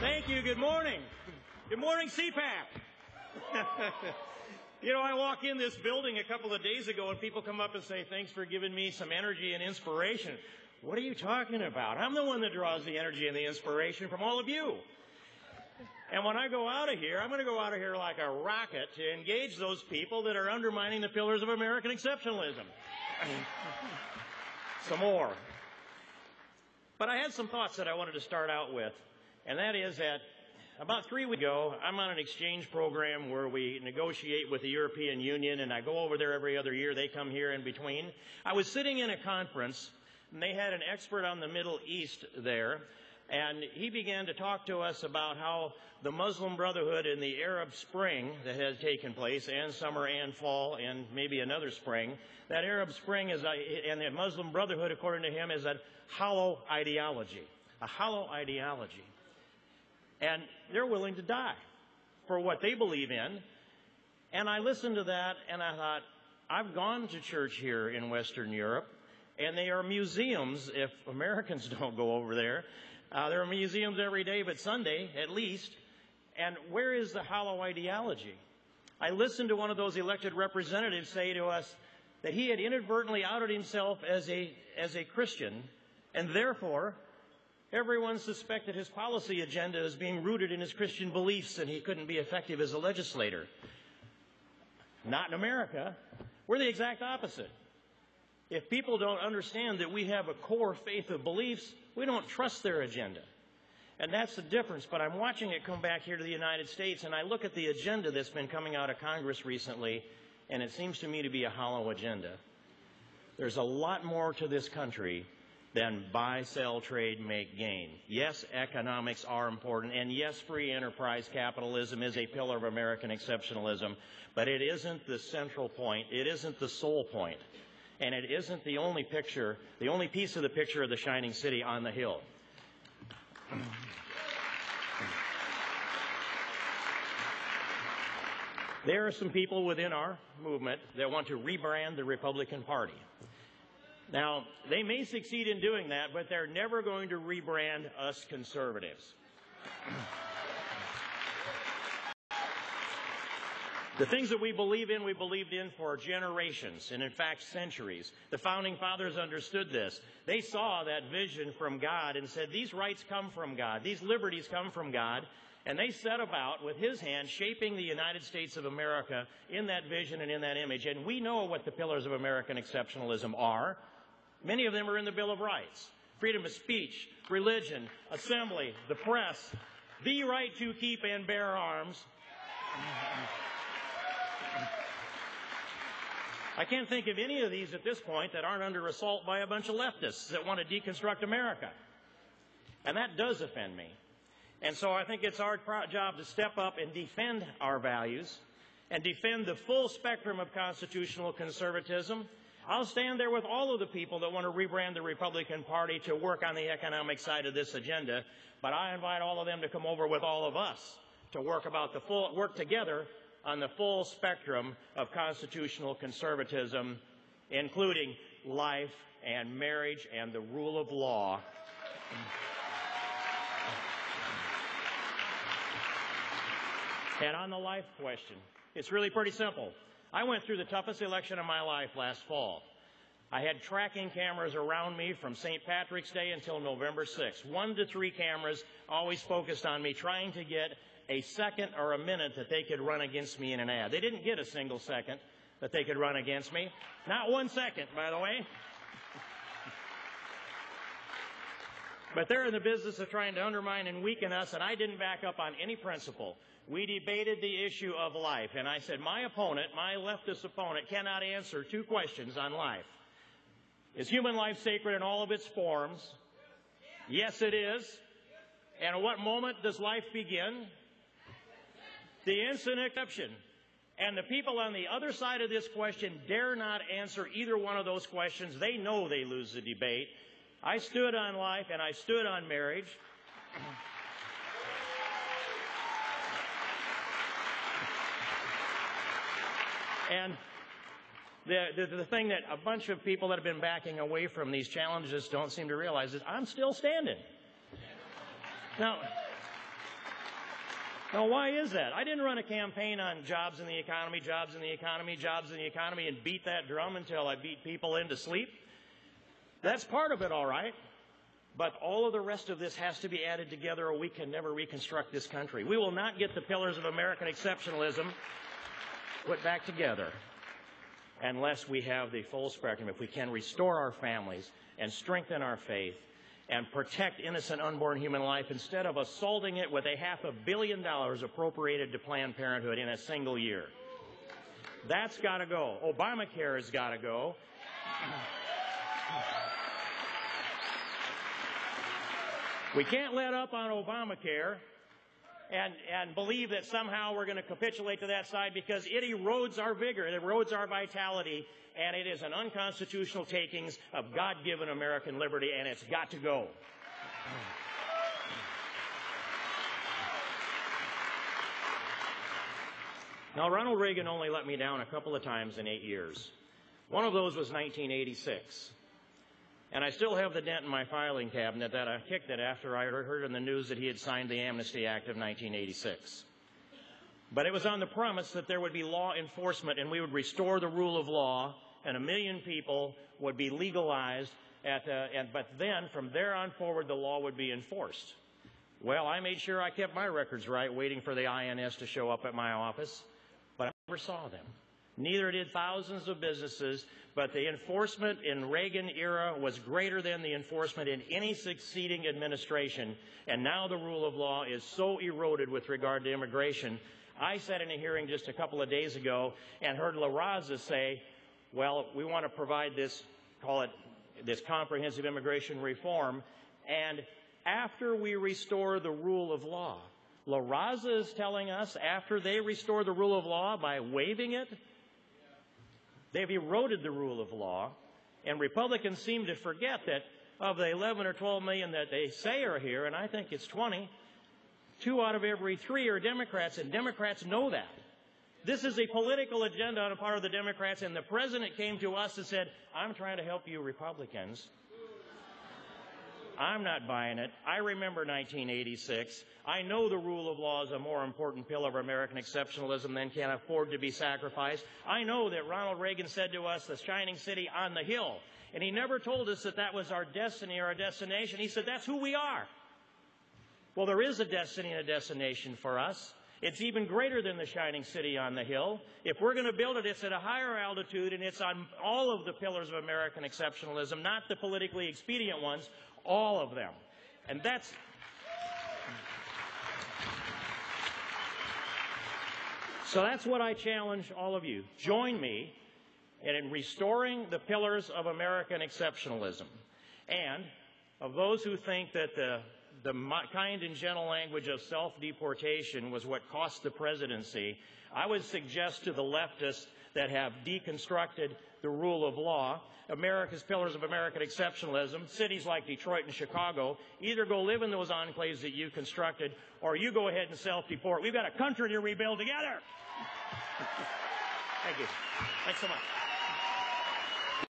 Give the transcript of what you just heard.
Thank you. Good morning. Good morning, CPAC. You know, I walk in this building a couple of days ago and people come up and say, thanks for giving me some energy and inspiration. What are you talking about? I'm the one that draws the energy and the inspiration from all of you. And when I go out of here, I'm going to go out of here like a rocket to engage those people that are undermining the pillars of American exceptionalism. Some more. But I had some thoughts that I wanted to start out with. And that is that about 3 weeks ago, I'm on an exchange program where we negotiate with the European Union, and I go over there every other year. They come here in between. I was sitting in a conference, and they had an expert on the Middle East there, and he began to talk to us about how the Muslim Brotherhood in the Arab Spring that has taken place, and summer and fall and maybe another spring, that Arab Spring is, and the Muslim Brotherhood, according to him, is a hollow ideology. A hollow ideology. And they're willing to die for what they believe in. And I listened to that, and I thought, I've gone to church here in Western Europe, and they are museums if Americans don't go over there. There are museums every day but Sunday, at least. And where is the hollow ideology? I listened to one of those elected representatives say to us that he had inadvertently outed himself as a Christian, and therefore everyone suspected his policy agenda as being rooted in his Christian beliefs, and he couldn't be effective as a legislator. Not in America. We're the exact opposite. If people don't understand that we have a core faith of beliefs, we don't trust their agenda. And that's the difference. But I'm watching it come back here to the United States, and I look at the agenda that's been coming out of Congress recently, and it seems to me to be a hollow agenda. There's a lot more to this country than buy, sell, trade, make, gain. Yes, economics are important, and yes, free enterprise capitalism is a pillar of American exceptionalism, but it isn't the central point. It isn't the sole point. And it isn't the only picture, the only piece of the picture of the shining city on the hill. There are some people within our movement that want to rebrand the Republican Party. Now, they may succeed in doing that, but they're never going to rebrand us conservatives. The things that we believed in for generations, and in fact centuries. The Founding Fathers understood this. They saw that vision from God and said, these rights come from God, these liberties come from God, and they set about, with His hand, shaping the United States of America in that vision and in that image. And we know what the pillars of American exceptionalism are. Many of them are in the Bill of Rights. Freedom of speech, religion, assembly, the press, the right to keep and bear arms. I can't think of any of these at this point that aren't under assault by a bunch of leftists that want to deconstruct America. And that does offend me. And so I think it's our job to step up and defend our values and defend the full spectrum of constitutional conservatism. I'll stand there with all of the people that want to rebrand the Republican Party to work on the economic side of this agenda, but I invite all of them to come over with all of us to work together on the full spectrum of constitutional conservatism, including life and marriage and the rule of law. And on the life question, it's really pretty simple. I went through the toughest election of my life last fall. I had tracking cameras around me from St. Patrick's Day until November 6th. 1 to 3 cameras always focused on me, trying to get a second or a minute that they could run against me in an ad. They didn't get a single second that they could run against me. Not 1 second, by the way. But they're in the business of trying to undermine and weaken us, and I didn't back up on any principle. We debated the issue of life, and I said my opponent, my leftist opponent, cannot answer 2 questions on life. Is human life sacred in all of its forms? Yes, it is. And at what moment does life begin? The instant exception. And the people on the other side of this question dare not answer either one of those questions. They know they lose the debate. I stood on life and I stood on marriage. And the thing that a bunch of people that have been backing away from these challenges don't seem to realize is I'm still standing. Now, Now, why is that? I didn't run a campaign on jobs in the economy, jobs in the economy, jobs in the economy, and beat that drum until I beat people into sleep. That's part of it, all right. But all of the rest of this has to be added together or we can never reconstruct this country. We will not get the pillars of American exceptionalism put back together unless we have the full spectrum. If we can restore our families and strengthen our faith and protect innocent unborn human life instead of assaulting it with $500 million appropriated to Planned Parenthood in a single year. That's got to go. Obamacare has got to go. We can't let up on Obamacare and believe that somehow we're going to capitulate to that side because it erodes our vigor, it erodes our vitality, and it is an unconstitutional takings of God-given American liberty, and it's got to go. Now, Ronald Reagan only let me down a couple of times in 8 years. One of those was 1986. And I still have the dent in my filing cabinet that I kicked it after I heard in the news that he had signed the Amnesty Act of 1986. But it was on the promise that there would be law enforcement and we would restore the rule of law and 1 million people would be legalized, but then from there on forward the law would be enforced. Well, I made sure I kept my records right, waiting for the INS to show up at my office, but I never saw them. Neither did thousands of businesses, but the enforcement in Reagan era was greater than the enforcement in any succeeding administration, and now the rule of law is so eroded with regard to immigration. I sat in a hearing just a couple of days ago and heard La Raza say, well, we want to provide this, call it this comprehensive immigration reform, and after we restore the rule of law. La Raza is telling us after they restore the rule of law by waiving it, they've eroded the rule of law, and Republicans seem to forget that of the 11 or 12 million that they say are here, and I think it's 20, 2 out of every 3 are Democrats, and Democrats know that. This is a political agenda on the part of the Democrats, and the president came to us and said, I'm trying to help you Republicans. I'm not buying it. I remember 1986. I know the rule of law is a more important pillar of American exceptionalism than can afford to be sacrificed. I know that Ronald Reagan said to us, the shining city on the hill. And he never told us that that was our destiny or our destination. He said, that's who we are. Well, there is a destiny and a destination for us. It's even greater than the shining city on the hill. If we're going to build it, it's at a higher altitude, and it's on all of the pillars of American exceptionalism, not the politically expedient ones, all of them. And that's... So that's what I challenge all of you. Join me in restoring the pillars of American exceptionalism. And of those who think that the kind and gentle language of self-deportation was what cost the presidency, I would suggest to the leftists that have deconstructed the rule of law, America's pillars of American exceptionalism, cities like Detroit and Chicago, either go live in those enclaves that you constructed, or you go ahead and self-deport. We've got a country to rebuild together. Thank you. Thanks so much.